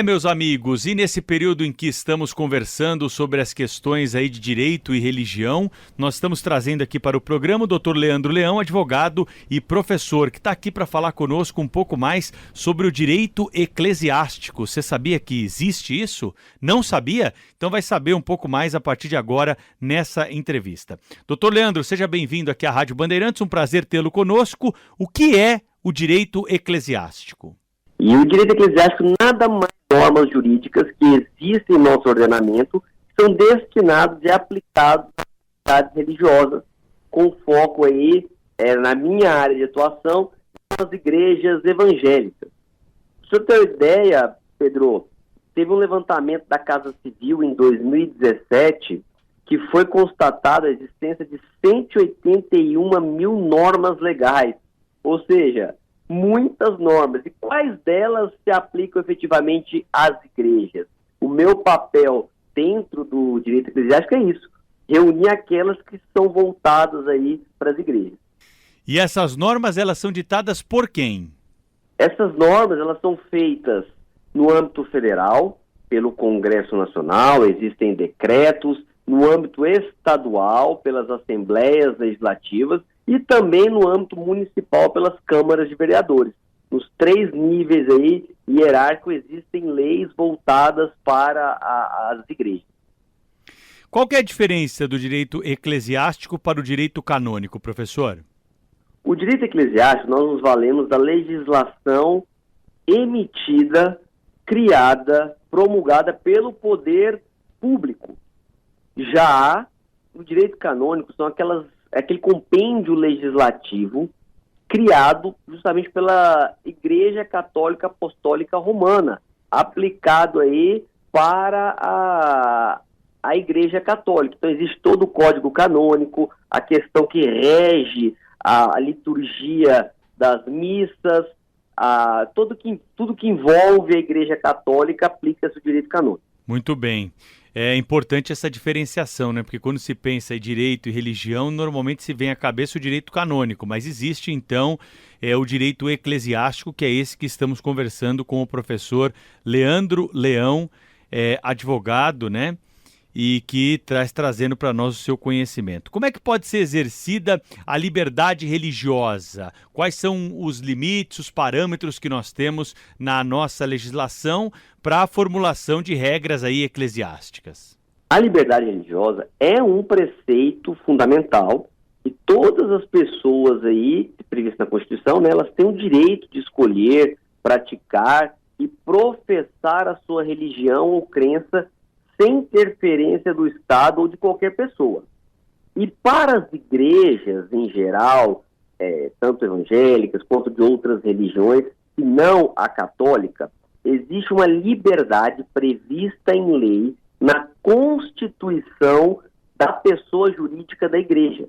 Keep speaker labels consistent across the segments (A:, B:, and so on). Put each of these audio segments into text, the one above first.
A: Meus amigos, e nesse período em que estamos conversando sobre as questões aí de direito e religião, nós estamos trazendo aqui para o programa o Dr. Leandro Leão, advogado e professor, que está aqui para falar conosco um pouco mais sobre o direito eclesiástico. Você sabia que existe isso? Não sabia? Então vai saber um pouco mais a partir de agora nessa entrevista. Dr. Leandro, seja bem-vindo aqui à Rádio Bandeirantes, um prazer tê-lo conosco. O que é o direito eclesiástico?
B: E o direito eclesiástico nada mais normas jurídicas que existem em nosso ordenamento são destinados e aplicados às atividades religiosas, com foco aí na minha área de atuação, nas igrejas evangélicas. Para você ter uma ideia, Pedro, teve um levantamento da Casa Civil em 2017 que foi constatada a existência de 181 mil normas legais, ou seja, muitas normas. E quais delas se aplicam efetivamente às igrejas? O meu papel dentro do direito eclesiástico é isso, reunir aquelas que são voltadas aí para as igrejas.
A: E essas normas, elas são ditadas por quem?
B: Essas normas, elas são feitas no âmbito federal, pelo Congresso Nacional, existem decretos, no âmbito estadual, pelas assembleias legislativas, e também no âmbito municipal pelas câmaras de vereadores. Nos 3 níveis aí hierárquicos existem leis voltadas para as igrejas.
A: Qual que é a diferença do direito eclesiástico para o direito canônico, professor?
B: O direito eclesiástico, nós nos valemos da legislação emitida, criada, promulgada pelo poder público. Já o direito canônico são aquele compêndio legislativo criado justamente pela Igreja Católica Apostólica Romana, aplicado aí para a Igreja Católica. Então existe todo o código canônico, a questão que rege a liturgia das missas, tudo que envolve a Igreja Católica aplica-se o direito canônico.
A: Muito bem. É importante essa diferenciação, né? Porque quando se pensa em direito e religião, normalmente se vem à cabeça o direito canônico, mas existe então o direito eclesiástico, que é esse que estamos conversando com o professor Leandro Leão, advogado, né? E que trazendo para nós o seu conhecimento. Como é que pode ser exercida a liberdade religiosa? Quais são os limites, os parâmetros que nós temos na nossa legislação para a formulação de regras aí eclesiásticas?
B: A liberdade religiosa é um preceito fundamental e todas as pessoas aí, previstas na Constituição, né, elas têm o direito de escolher, praticar e professar a sua religião ou crença sem interferência do Estado ou de qualquer pessoa. E para as igrejas, em geral, tanto evangélicas quanto de outras religiões, e não a católica, existe uma liberdade prevista em lei na Constituição da pessoa jurídica da igreja.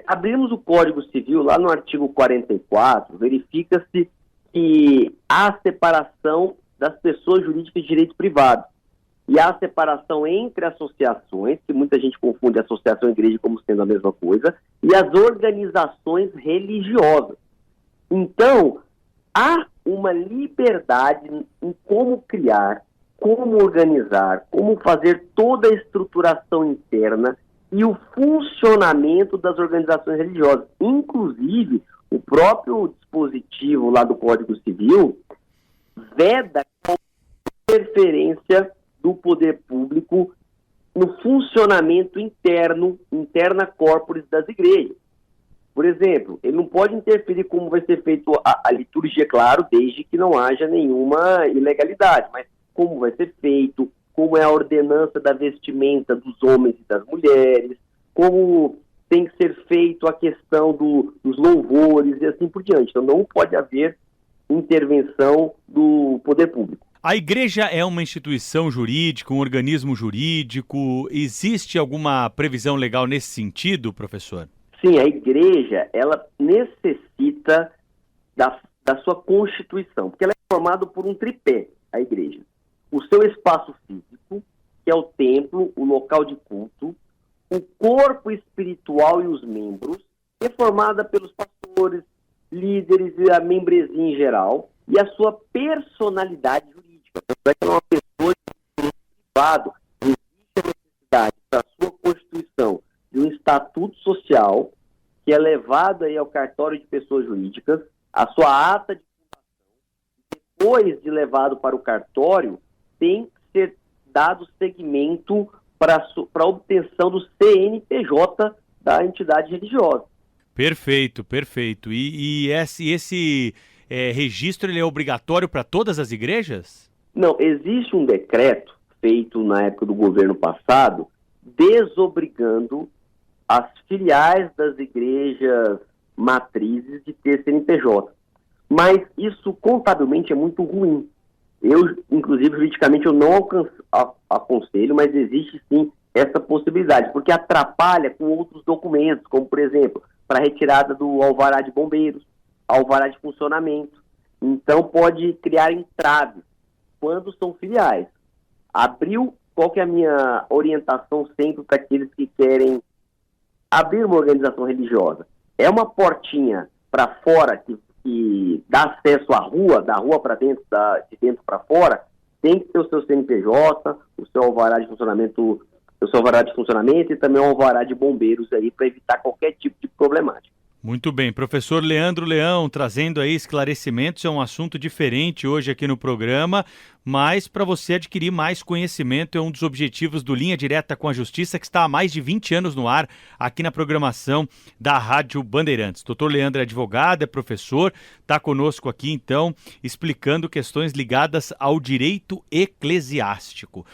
B: Abrimos o Código Civil, lá no artigo 44, verifica-se que há separação das pessoas jurídicas de direito privado. E há separação entre associações, que muita gente confunde associação e igreja como sendo a mesma coisa, e as organizações religiosas. Então, há uma liberdade em como criar, como organizar, como fazer toda a estruturação interna e o funcionamento das organizações religiosas. Inclusive, o próprio dispositivo lá do Código Civil veda a interferência do poder público no funcionamento interna corporis das igrejas. Por exemplo, ele não pode interferir como vai ser feita a liturgia, claro, desde que não haja nenhuma ilegalidade, mas como vai ser feito, como é a ordenança da vestimenta dos homens e das mulheres, como tem que ser feito a questão dos louvores e assim por diante. Então não pode haver intervenção do poder público.
A: A igreja é uma instituição jurídica, um organismo jurídico. Existe alguma previsão legal nesse sentido, professor?
B: Sim, a igreja, ela necessita da sua constituição, porque ela é formada por um tripé, a igreja. O seu espaço físico, que é o templo, o local de culto, o corpo espiritual e os membros, que é formada pelos pastores, líderes e a membresia em geral, e a sua personalidade jurídica. jurídica. Tanto é que ela é uma pessoa de direito privado. Existe a necessidade, para a sua Constituição, de um estatuto social que é levado aí ao cartório de pessoas jurídicas, a sua ata de fundação, depois de levado para o cartório, tem que ser dado seguimento para a obtenção do CNPJ da entidade religiosa.
A: Perfeito, perfeito. E esse registro ele é obrigatório para todas as igrejas?
B: Não, existe um decreto feito na época do governo passado, desobrigando as filiais das igrejas matrizes de ter CNPJ. Mas isso contabilmente é muito ruim. Eu, inclusive, juridicamente, eu não aconselho, mas existe sim essa possibilidade, porque atrapalha com outros documentos, como, por exemplo, para a retirada do alvará de bombeiros, alvará de funcionamento. Então, pode criar entraves quando são filiais. Qual que é a minha orientação sempre para aqueles que querem abrir uma organização religiosa? É uma portinha para fora que dá acesso à rua, da rua para dentro, de dentro para fora, tem que ter o seu CNPJ, o seu alvará de funcionamento, e também o alvará de bombeiros aí para evitar qualquer tipo de problemática.
A: Muito bem, professor Leandro Leão, trazendo aí esclarecimentos, é um assunto diferente hoje aqui no programa, mas para você adquirir mais conhecimento é um dos objetivos do Linha Direta com a Justiça, que está há mais de 20 anos no ar aqui na programação da Rádio Bandeirantes. Doutor Leandro é advogado, é professor, está conosco aqui então, explicando questões ligadas ao direito eclesiástico.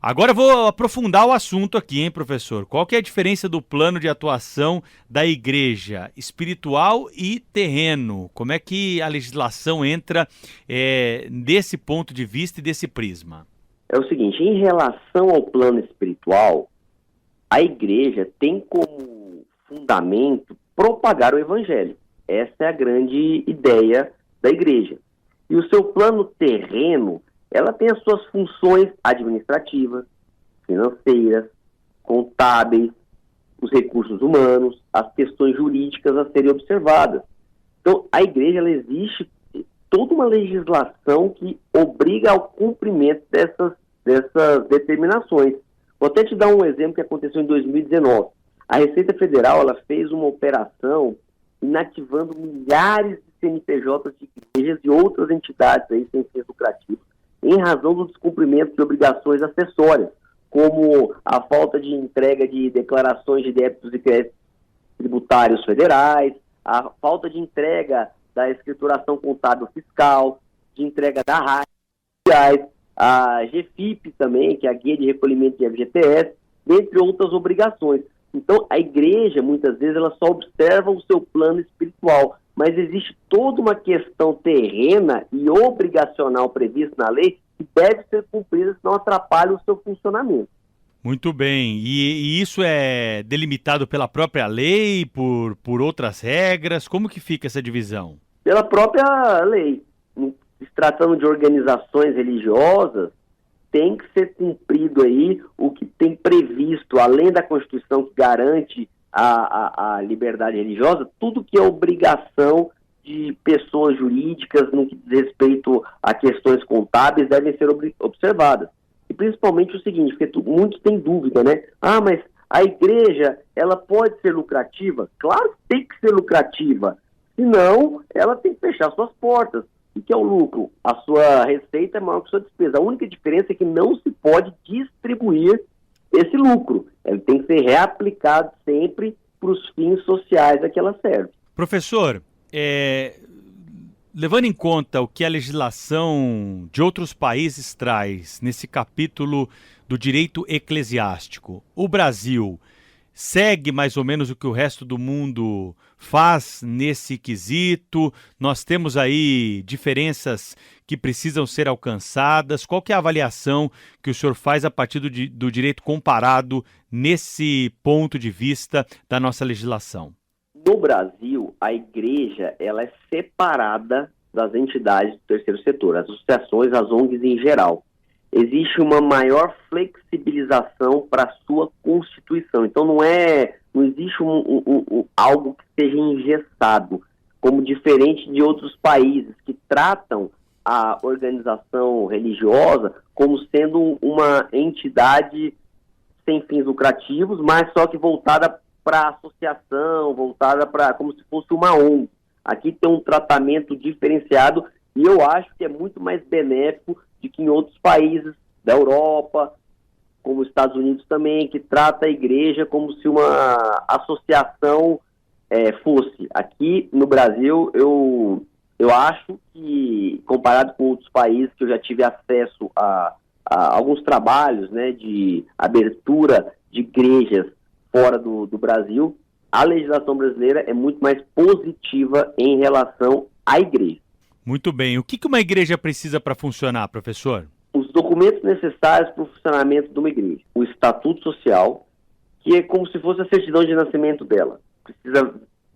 A: Agora eu vou aprofundar o assunto aqui, hein, professor? Qual que é a diferença do plano de atuação da igreja espiritual e terreno? Como é que a legislação entra desse ponto de vista e desse prisma?
B: É o seguinte, em relação ao plano espiritual, a igreja tem como fundamento propagar o evangelho. Essa é a grande ideia da igreja. E o seu plano terreno, ela tem as suas funções administrativas, financeiras, contábeis, os recursos humanos, as questões jurídicas a serem observadas. Então, a igreja, ela existe toda uma legislação que obriga ao cumprimento dessas determinações. Vou até te dar um exemplo que aconteceu em 2019. A Receita Federal, ela fez uma operação inativando milhares de CNPJs de igrejas e outras entidades aí sem fins lucrativos, em razão do descumprimento de obrigações acessórias, como a falta de entrega de declarações de débitos e créditos tributários federais, a falta de entrega da escrituração contábil fiscal, de entrega da RAI, a GFIP também, que é a Guia de Recolhimento de FGTS, entre outras obrigações. Então, a igreja, muitas vezes, ela só observa o seu plano espiritual, mas existe toda uma questão terrena e obrigacional prevista na lei que deve ser cumprida, senão atrapalha o seu funcionamento.
A: Muito bem. E isso é delimitado pela própria lei, por outras regras? Como que fica essa divisão?
B: Pela própria lei. Se tratando de organizações religiosas, tem que ser cumprido aí o que tem previsto, além da Constituição que garante a liberdade religiosa, tudo que é obrigação de pessoas jurídicas no que diz respeito a questões contábeis devem ser observadas. E principalmente o seguinte, porque muitos têm dúvida, né? Ah, mas a igreja, ela pode ser lucrativa? Claro que tem que ser lucrativa, senão ela tem que fechar suas portas. O que é o lucro? A sua receita é maior que a sua despesa. A única diferença é que não se pode distribuir esse lucro. Ele tem que ser reaplicado sempre para os fins sociais a que ela serve.
A: Professor, levando em conta o que a legislação de outros países traz nesse capítulo do direito eclesiástico, o Brasil segue mais ou menos o que o resto do mundo faz nesse quesito? Nós temos aí diferenças que precisam ser alcançadas. Qual que é a avaliação que o senhor faz a partir do direito comparado nesse ponto de vista da nossa legislação?
B: No Brasil, a igreja ela é separada das entidades do terceiro setor, as associações, as ONGs em geral. Existe uma maior flexibilização para a sua constituição. Então não existe algo que seja engessado, como diferente de outros países que tratam a organização religiosa como sendo uma entidade sem fins lucrativos, mas só que voltada para associação, voltada para como se fosse uma ONG. Aqui tem um tratamento diferenciado e eu acho que é muito mais benéfico do que em outros países da Europa, como os Estados Unidos também, que trata a igreja como se uma associação fosse. Aqui no Brasil, eu acho que, comparado com outros países que eu já tive acesso a alguns trabalhos, né, de abertura de igrejas fora do Brasil, a legislação brasileira é muito mais positiva em relação à igreja.
A: Muito bem. O que uma igreja precisa para funcionar, professor?
B: Os documentos necessários para o funcionamento de uma igreja. O estatuto social, que é como se fosse a certidão de nascimento dela. Precisa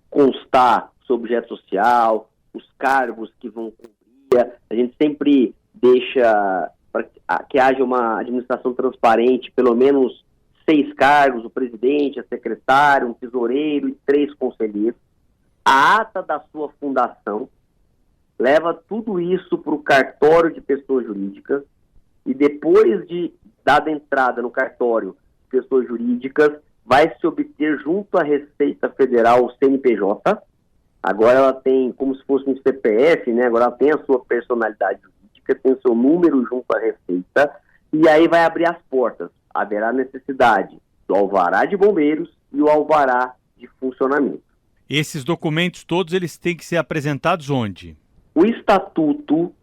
B: constar o seu objeto social, os cargos que vão cumprir. A gente sempre deixa para que haja uma administração transparente, pelo menos 6 cargos, o presidente, a secretária, um tesoureiro e 3 conselheiros. A ata da sua fundação, leva tudo isso para o cartório de pessoas jurídicas e depois de dada entrada no cartório de pessoas jurídicas, vai se obter junto à Receita Federal o CNPJ. Agora ela tem como se fosse um CPF, né? Agora ela tem a sua personalidade jurídica, tem o seu número junto à Receita e aí vai abrir as portas. Haverá necessidade do alvará de bombeiros e o alvará de funcionamento.
A: Esses documentos todos eles têm que ser apresentados onde?
B: O estatuto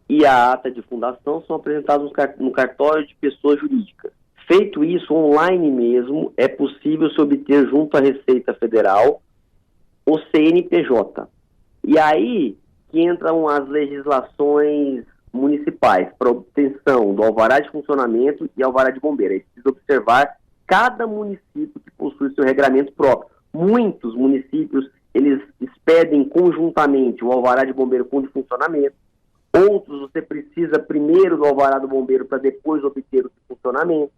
B: e a ata de fundação são apresentados no cartório de pessoas jurídicas. Feito isso, online mesmo, é possível se obter junto à Receita Federal o CNPJ. E aí que entram as legislações municipais para obtenção do alvará de funcionamento e alvará de bombeiro. Aí precisa observar cada município que possui seu regramento próprio. Muitos municípios, eles expedem conjuntamente o alvará de bombeiro com o de funcionamento. Outros, você precisa primeiro do alvará do bombeiro para depois obter o de funcionamento.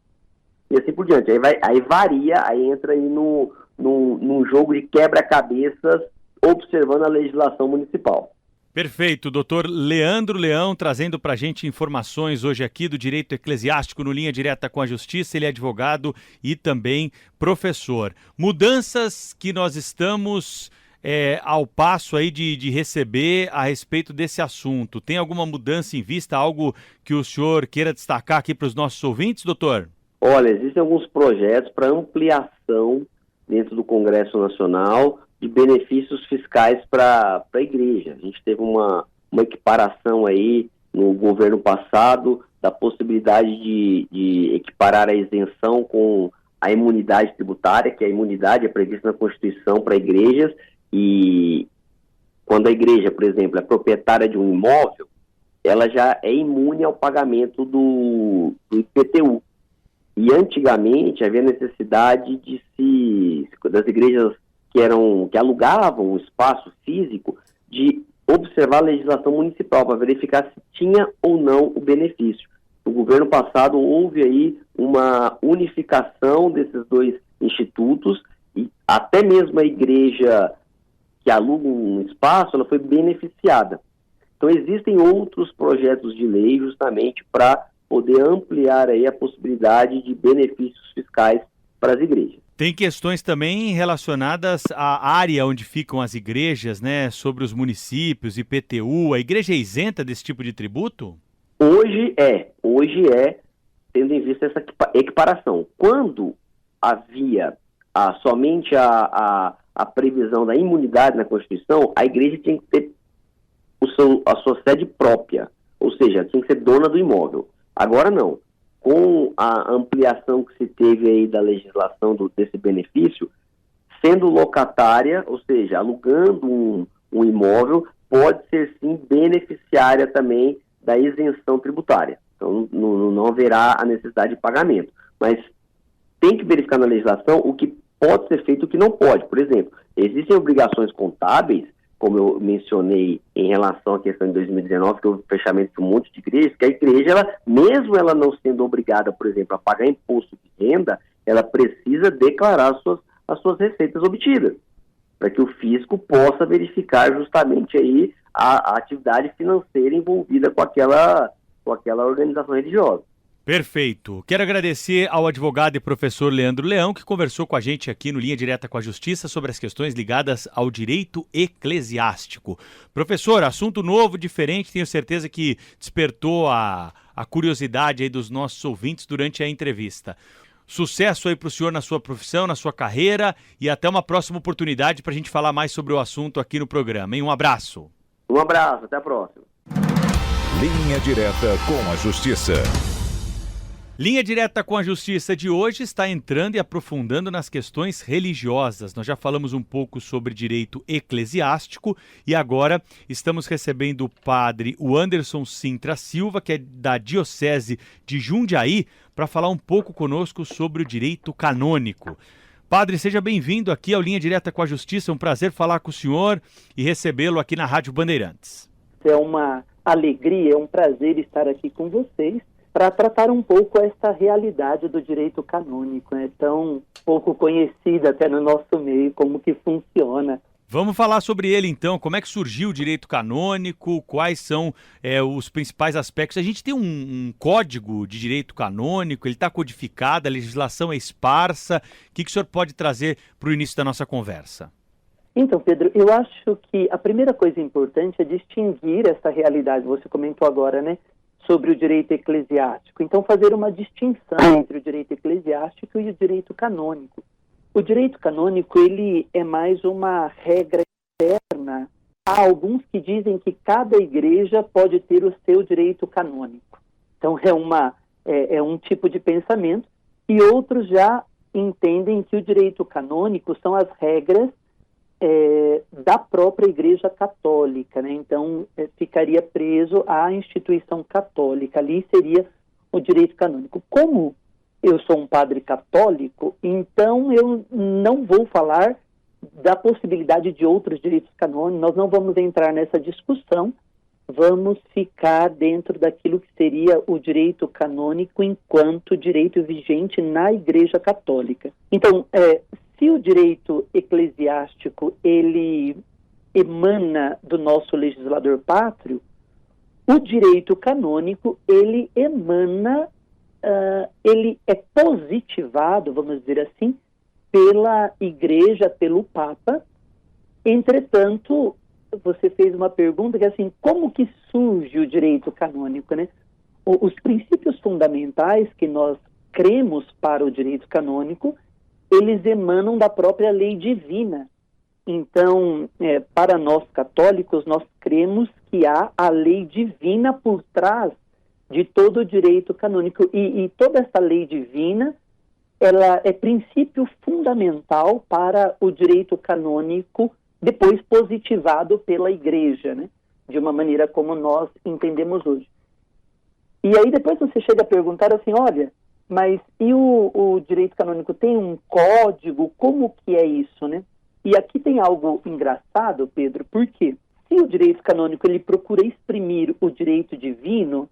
B: E assim por diante. Aí varia, aí entra aí num jogo de quebra-cabeças, observando a legislação municipal.
A: Perfeito, doutor Leandro Leão trazendo para a gente informações hoje aqui do Direito Eclesiástico no Linha Direta com a Justiça. Ele é advogado e também professor. Mudanças que nós estamos ao passo aí de receber a respeito desse assunto. Tem alguma mudança em vista, algo que o senhor queira destacar aqui para os nossos ouvintes, doutor?
B: Olha, existem alguns projetos para ampliação dentro do Congresso Nacional de benefícios fiscais para a igreja. A gente teve uma equiparação aí no governo passado da possibilidade de equiparar a isenção com a imunidade tributária, que a imunidade é prevista na Constituição para igrejas, e quando a igreja, por exemplo, é proprietária de um imóvel, ela já é imune ao pagamento do IPTU. E antigamente havia necessidade das igrejas que alugavam um espaço físico, de observar a legislação municipal para verificar se tinha ou não o benefício. No governo passado houve aí uma unificação desses dois institutos e até mesmo a igreja que aluga um espaço, ela foi beneficiada. Então existem outros projetos de lei justamente para poder ampliar aí a possibilidade de benefícios fiscais para as igrejas.
A: Tem questões também relacionadas à área onde ficam as igrejas, né? Sobre os municípios, IPTU. A igreja é isenta desse tipo de tributo?
B: Hoje é, tendo em vista essa equiparação. Quando havia somente a previsão da imunidade na Constituição, a igreja tinha que ter a sua sede própria, ou seja, tinha que ser dona do imóvel. Agora não. Com a ampliação que se teve aí da legislação desse benefício, sendo locatária, ou seja, alugando um imóvel, pode ser sim beneficiária também da isenção tributária. Então não haverá a necessidade de pagamento. Mas tem que verificar na legislação o que pode ser feito e o que não pode. Por exemplo, existem obrigações contábeis, como eu mencionei em relação à questão de 2019, que houve o fechamento de um monte de igrejas, que a igreja, mesmo ela não sendo obrigada, por exemplo, a pagar imposto de renda, ela precisa declarar as suas receitas obtidas. para que o fisco possa verificar justamente aí a atividade financeira envolvida com aquela organização religiosa.
A: Perfeito. Quero agradecer ao advogado e professor Leandro Leão, que conversou com a gente aqui no Linha Direta com a Justiça sobre as questões ligadas ao direito eclesiástico. Professor, assunto novo, diferente, tenho certeza que despertou a curiosidade aí dos nossos ouvintes durante a entrevista. Sucesso aí para o senhor na sua profissão, na sua carreira, e até uma próxima oportunidade para a gente falar mais sobre o assunto aqui no programa, hein? Um abraço.
B: Um abraço, até a próxima.
C: Linha Direta com a Justiça.
A: Linha Direta com a Justiça de hoje está entrando e aprofundando nas questões religiosas. Nós já falamos um pouco sobre direito eclesiástico e agora estamos recebendo o padre Anderson Sintra Silva, que é da Diocese de Jundiaí, para falar um pouco conosco sobre o direito canônico. Padre, seja bem-vindo aqui ao Linha Direta com a Justiça. É um prazer falar com o senhor e recebê-lo aqui na Rádio Bandeirantes.
D: É uma alegria, é um prazer estar aqui com vocês para tratar um pouco essa realidade do direito canônico, né? Tão pouco conhecida até no nosso meio, como que funciona.
A: Vamos falar sobre ele então, como é que surgiu o direito canônico, quais são os principais aspectos. A gente tem um código de direito canônico, ele está codificado, a legislação é esparsa. O que o senhor pode trazer para o início da nossa conversa?
D: Então, Pedro, eu acho que a primeira coisa importante é distinguir essa realidade, você comentou agora, né, sobre o direito eclesiástico. Então, fazer uma distinção entre o direito eclesiástico e o direito canônico. O direito canônico, ele é mais uma regra externa. Há alguns que dizem que cada igreja pode ter o seu direito canônico. Então, é um tipo de pensamento. E outros já entendem que o direito canônico são as regras da própria Igreja Católica, né? Então, ficaria preso à instituição católica. Ali seria o direito canônico. Como eu sou um padre católico, então eu não vou falar da possibilidade de outros direitos canônicos, nós não vamos entrar nessa discussão, vamos ficar dentro daquilo que seria o direito canônico enquanto direito vigente na Igreja Católica. Então, se o direito eclesiástico, ele emana do nosso legislador pátrio, o direito canônico, ele emana, ele é positivado, vamos dizer assim, pela Igreja, pelo Papa. Entretanto, você fez uma pergunta que é assim, como que surge o direito canônico, né? Os princípios fundamentais que nós cremos para o direito canônico, eles emanam da própria lei divina. Então, para nós católicos, nós cremos que há a lei divina por trás de todo o direito canônico. E toda essa lei divina, ela é princípio fundamental para o direito canônico, depois positivado pela Igreja, né? De uma maneira como nós entendemos hoje. E aí depois você chega a perguntar assim, olha, mas e o direito canônico tem um código? Como que é isso, né? E aqui tem algo engraçado, Pedro, porque se o direito canônico ele procura exprimir o direito divino,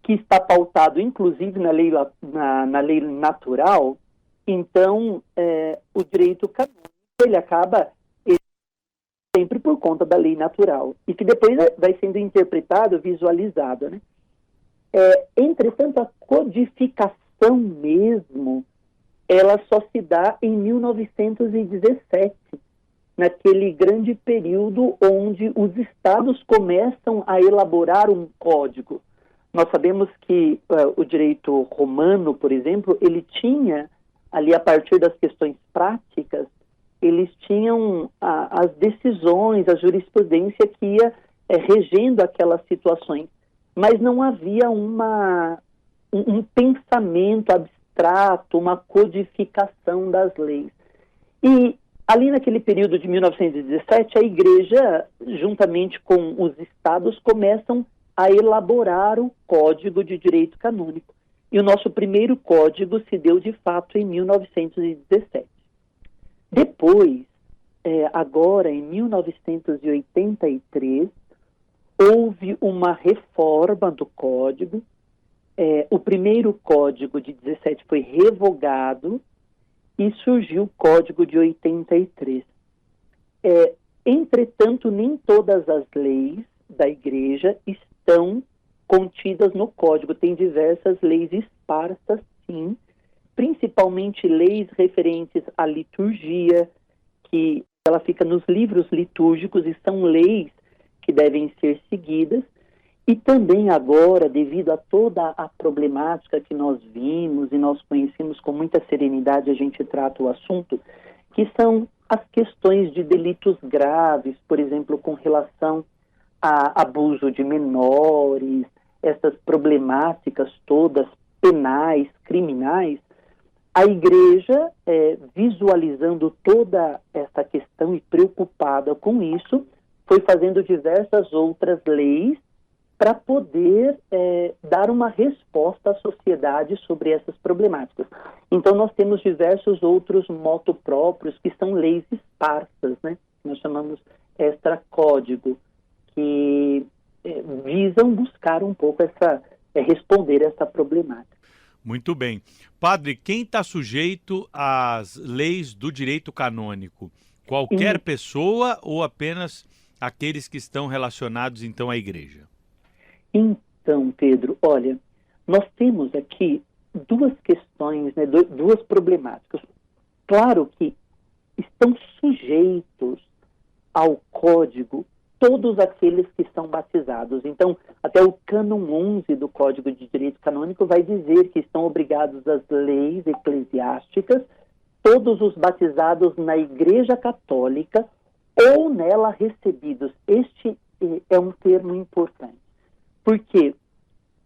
D: que está pautado inclusive na lei natural, então o direito canônico ele acaba sempre por conta da lei natural, e que depois vai sendo interpretado, visualizado, né? Entretanto, a codificação mesmo, ela só se dá em 1917, naquele grande período onde os estados começam a elaborar um código. Nós sabemos que o direito romano, por exemplo, ele tinha, ali a partir das questões práticas, eles tinham as decisões, a jurisprudência que ia regendo aquelas situações, mas não havia um pensamento abstrato, uma codificação das leis. E ali naquele período de 1917, a Igreja, juntamente com os estados, começam a elaborar o Código de Direito Canônico. E o nosso primeiro código se deu, de fato, em 1917. Depois, agora em 1983, houve uma reforma do código. O primeiro código de 17 foi revogado e surgiu o código de 83. Entretanto, nem todas as leis da igreja estão contidas no código. Tem diversas leis esparsas, sim, principalmente leis referentes à liturgia, que ela fica nos livros litúrgicos e são leis que devem ser seguidas. E também agora, devido a toda a problemática que nós vimos e nós conhecemos com muita serenidade, a gente trata o assunto, que são as questões de delitos graves, por exemplo, com relação a abuso de menores, essas problemáticas todas penais, criminais. A igreja, visualizando toda essa questão e preocupada com isso, foi fazendo diversas outras leis para poder dar uma resposta à sociedade sobre essas problemáticas. Então, nós temos diversos outros motopróprios, que são leis esparsas, né? Nós chamamos extracódigo, que visam buscar um pouco responder essa problemática.
A: Muito bem. Padre, quem está sujeito às leis do direito canônico? Qualquer pessoa ou apenas aqueles que estão relacionados, então, à igreja?
D: Então, Pedro, olha, nós temos aqui duas questões, né, duas problemáticas. Claro que estão sujeitos ao código todos aqueles que são batizados. Então, até o cânon 11 do Código de Direito Canônico vai dizer que estão obrigados às leis eclesiásticas todos os batizados na Igreja Católica ou nela recebidos. Este é um termo importante. Porque,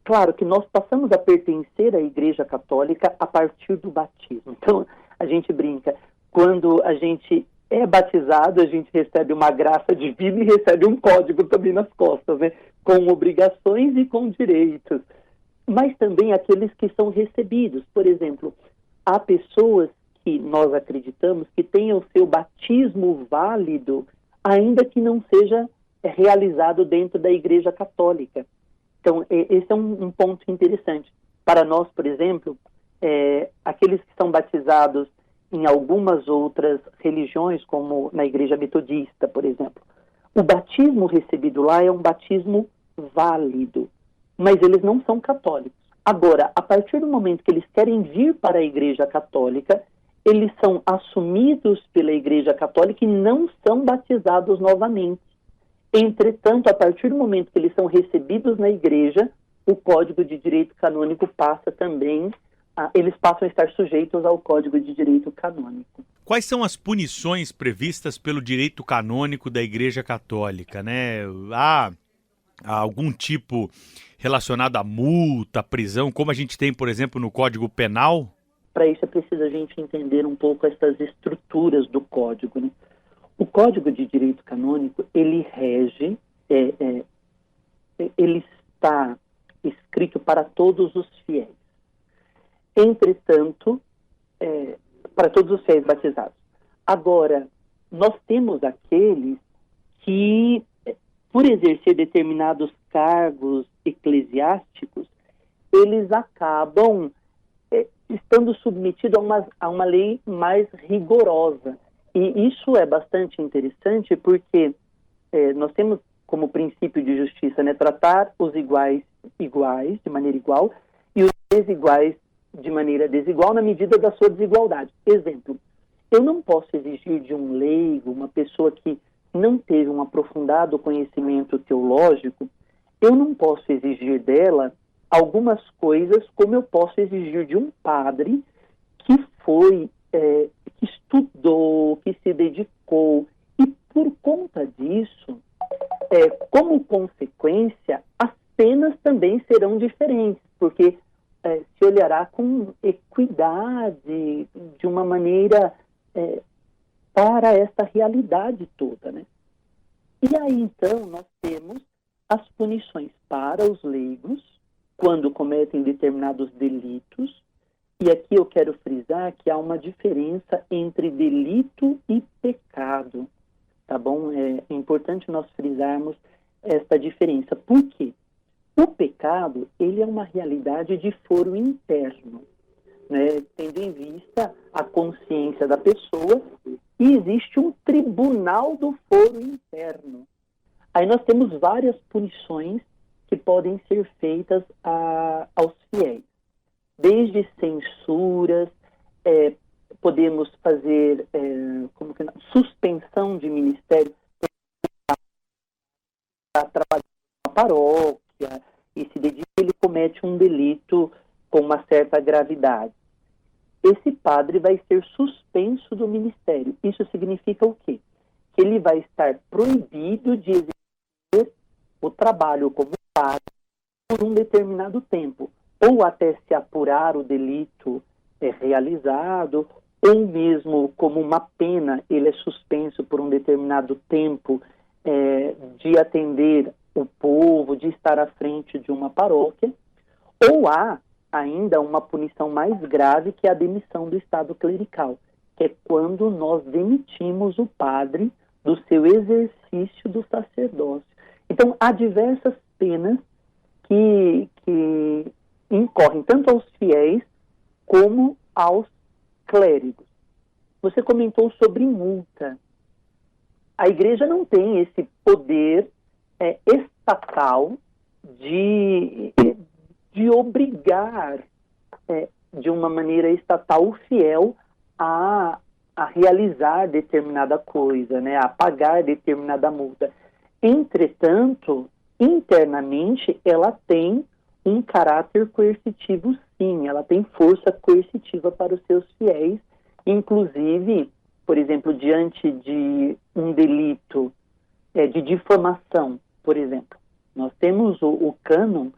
D: claro que nós passamos a pertencer à Igreja Católica a partir do batismo. Então, a gente brinca, quando a gente é batizado, a gente recebe uma graça divina e recebe um código também nas costas, né? Com obrigações e com direitos. Mas também aqueles que são recebidos. Por exemplo, há pessoas que nós acreditamos que tenham o seu batismo válido, ainda que não seja realizado dentro da Igreja Católica. Então, esse é um ponto interessante. Para nós, por exemplo, aqueles que são batizados em algumas outras religiões, como na Igreja Metodista, por exemplo, o batismo recebido lá é um batismo válido, mas eles não são católicos. Agora, a partir do momento que eles querem vir para a Igreja Católica, eles são assumidos pela Igreja Católica e não são batizados novamente. Entretanto, a partir do momento que eles são recebidos na igreja, o Código de Direito Canônico passa também, eles passam a estar sujeitos ao Código de Direito Canônico.
A: Quais são as punições previstas pelo direito canônico da Igreja Católica, né? Há algum tipo relacionado à multa, à prisão, como a gente tem, por exemplo, no Código Penal?
D: Para isso é preciso a gente entender um pouco essas estruturas do Código, né? O Código de Direito Canônico, ele rege, ele está escrito para todos os fiéis. Entretanto, para todos os fiéis batizados. Agora, nós temos aqueles que, por exercer determinados cargos eclesiásticos, eles acabam estando submetidos a uma lei mais rigorosa. E isso é bastante interessante porque nós temos como princípio de justiça, né, tratar os iguais, de maneira igual, e os desiguais de maneira desigual na medida da sua desigualdade. Exemplo, eu não posso exigir de um leigo, uma pessoa que não teve um aprofundado conhecimento teológico, eu não posso exigir dela algumas coisas como eu posso exigir de um padre que foi, que estudou, que se dedicou, e por conta disso, como consequência, as penas também serão diferentes, porque se olhará com equidade, de uma maneira para essa realidade toda, né? E aí, então, nós temos as punições para os leigos, quando cometem determinados delitos, e aqui eu quero frisar que há uma diferença entre delito e pecado, tá bom? É importante nós frisarmos esta diferença. Por quê? O pecado, ele é uma realidade de foro interno, né? Tendo em vista a consciência da pessoa e existe um tribunal do foro interno. Aí nós temos várias punições que podem ser feitas aos fiéis. Desde censuras, podemos fazer suspensão de ministério para trabalhar na paróquia, e se dedica, ele comete um delito com uma certa gravidade. Esse padre vai ser suspenso do ministério. Isso significa o quê? Que ele vai estar proibido de exercer o trabalho como padre por um determinado tempo, ou até se apurar o delito realizado, ou mesmo como uma pena, ele é suspenso por um determinado tempo de atender o povo, de estar à frente de uma paróquia, ou há ainda uma punição mais grave, que é a demissão do estado clerical, que é quando nós demitimos o padre do seu exercício do sacerdócio. Então, há diversas penas que incorrem tanto aos fiéis como aos clérigos. Você comentou sobre multa. A igreja não tem esse poder estatal de obrigar, de uma maneira estatal, o fiel a realizar determinada coisa, né, a pagar determinada multa. Entretanto, internamente, ela tem um caráter coercitivo, sim, ela tem força coercitiva para os seus fiéis, inclusive, por exemplo, diante de um delito de difamação, por exemplo. Nós temos o cânon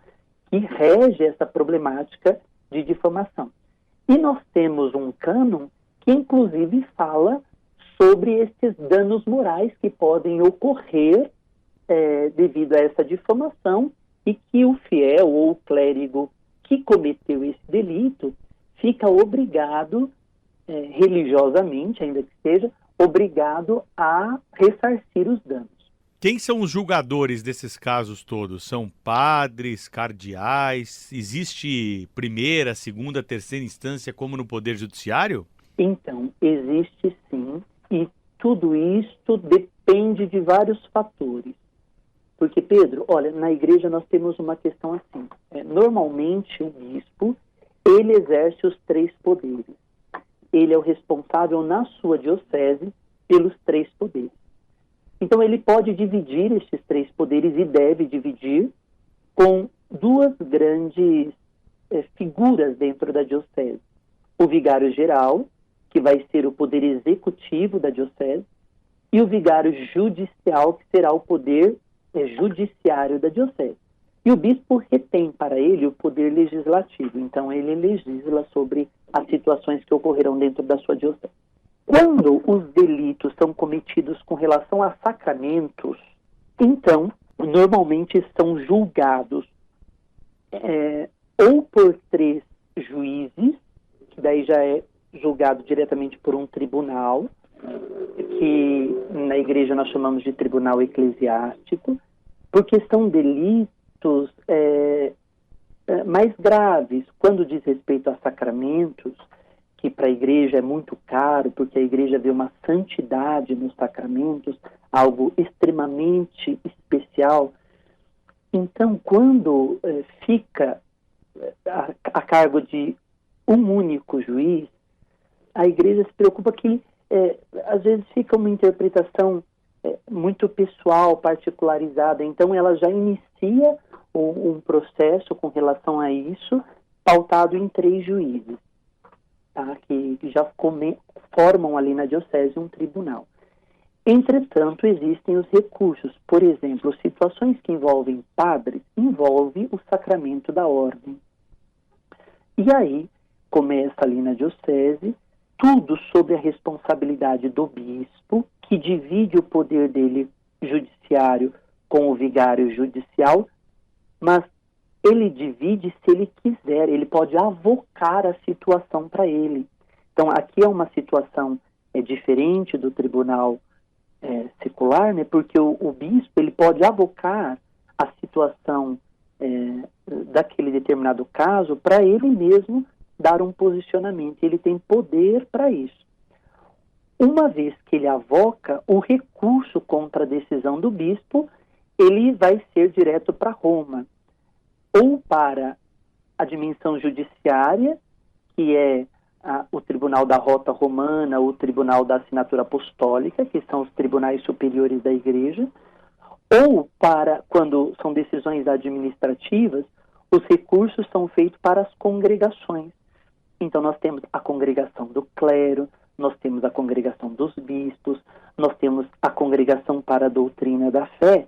D: que rege essa problemática de difamação. E nós temos um cânon que, inclusive, fala sobre esses danos morais que podem ocorrer devido a essa difamação, e que o fiel ou o clérigo que cometeu esse delito fica obrigado, religiosamente, ainda que seja, obrigado a ressarcir os danos.
A: Quem são os julgadores desses casos todos? São padres, cardeais? Existe primeira, segunda, terceira instância como no Poder Judiciário?
D: Então, existe sim, e tudo isso depende de vários fatores. Porque, Pedro, olha, na igreja nós temos uma questão assim. Normalmente, o bispo, ele exerce os 3 poderes. Ele é o responsável na sua diocese pelos 3 poderes. Então, ele pode dividir esses 3 poderes, e deve dividir, com 2 grandes figuras dentro da diocese. O vigário geral, que vai ser o poder executivo da diocese, e o vigário judicial, que será o poder judiciário da diocese. E o bispo retém para ele o poder legislativo. Então, ele legisla sobre as situações que ocorrerão dentro da sua diocese. Quando os delitos são cometidos com relação a sacramentos, então, normalmente são julgados ou por 3 juízes, que daí já é julgado diretamente por um tribunal, que na igreja nós chamamos de tribunal eclesiástico, porque são delitos mais graves. Quando diz respeito a sacramentos, que para a igreja é muito caro, porque a igreja vê uma santidade nos sacramentos, algo extremamente especial. Então, quando fica a cargo de um único juiz, a igreja se preocupa que, às vezes, fica uma interpretação muito pessoal, particularizada. Então, ela já inicia um processo com relação a isso, pautado em 3 juízes, tá? Que já formam ali na diocese um tribunal. Entretanto, existem os recursos. Por exemplo, situações que envolvem padres, envolve o sacramento da ordem. E aí, começa ali na diocese, tudo sobre a responsabilidade do bispo, que divide o poder dele judiciário com o vigário judicial, mas ele divide se ele quiser, ele pode avocar a situação para ele. Então, aqui é uma situação diferente do tribunal secular, né, porque o bispo ele pode avocar a situação daquele determinado caso para ele mesmo dar um posicionamento. Ele tem poder para isso. Uma vez que ele avoca, o recurso contra a decisão do bispo, ele vai ser direto para Roma, ou para a dimensão judiciária, que é o Tribunal da Rota Romana, o Tribunal da Assinatura Apostólica, que são os tribunais superiores da Igreja, ou para, quando são decisões administrativas, os recursos são feitos para as congregações. Então nós temos a congregação do clero, nós temos a congregação dos bispos, nós temos a congregação para a doutrina da fé,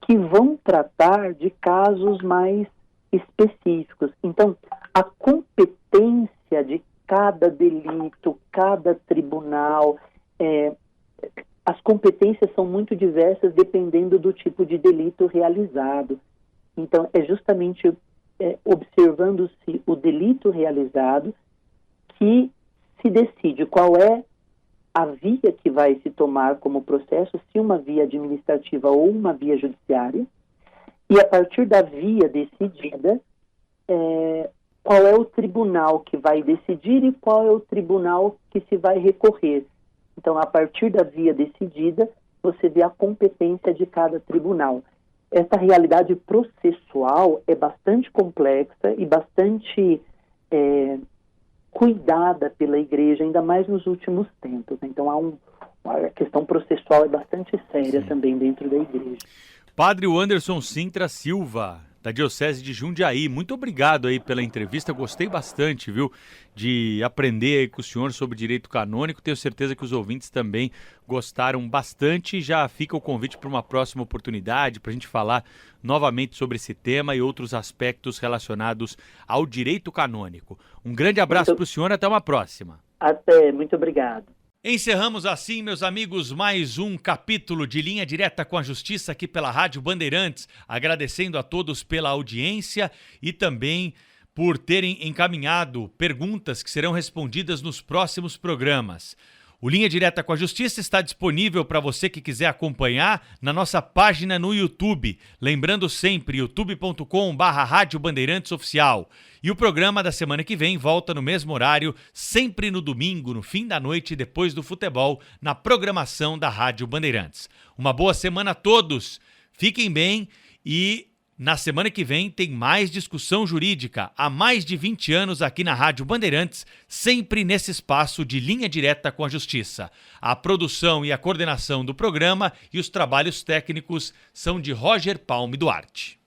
D: que vão tratar de casos mais específicos. Então, a competência de cada delito, cada tribunal, as competências são muito diversas dependendo do tipo de delito realizado. Então, é justamente observando-se o delito realizado que se decide qual é a via que vai se tomar como processo, se uma via administrativa ou uma via judiciária, e a partir da via decidida, qual é o tribunal que vai decidir e qual é o tribunal que se vai recorrer. Então, a partir da via decidida, você vê a competência de cada tribunal. Essa realidade processual é bastante complexa e bastante cuidada pela Igreja, ainda mais nos últimos tempos. Então, a questão processual é bastante séria também dentro da Igreja.
A: Padre Wanderson Sintra Silva, da Diocese de Jundiaí, muito obrigado aí pela entrevista, gostei bastante, viu, de aprender aí com o senhor sobre direito canônico, tenho certeza que os ouvintes também gostaram bastante, já fica o convite para uma próxima oportunidade, para a gente falar novamente sobre esse tema e outros aspectos relacionados ao direito canônico. Um grande abraço para o senhor, até uma próxima.
D: Até, muito obrigado.
A: Encerramos assim, meus amigos, mais um capítulo de Linha Direta com a Justiça aqui pela Rádio Bandeirantes, agradecendo a todos pela audiência e também por terem encaminhado perguntas que serão respondidas nos próximos programas. O Linha Direta com a Justiça está disponível para você que quiser acompanhar na nossa página no YouTube. Lembrando sempre, youtube.com/Rádio Bandeirantes Oficial. E o programa da semana que vem volta no mesmo horário, sempre no domingo, no fim da noite, depois do futebol, na programação da Rádio Bandeirantes. Uma boa semana a todos, fiquem bem e na semana que vem tem mais discussão jurídica, há mais de 20 anos aqui na Rádio Bandeirantes, sempre nesse espaço de Linha Direta com a Justiça. A produção e a coordenação do programa e os trabalhos técnicos são de Roger Palme Duarte.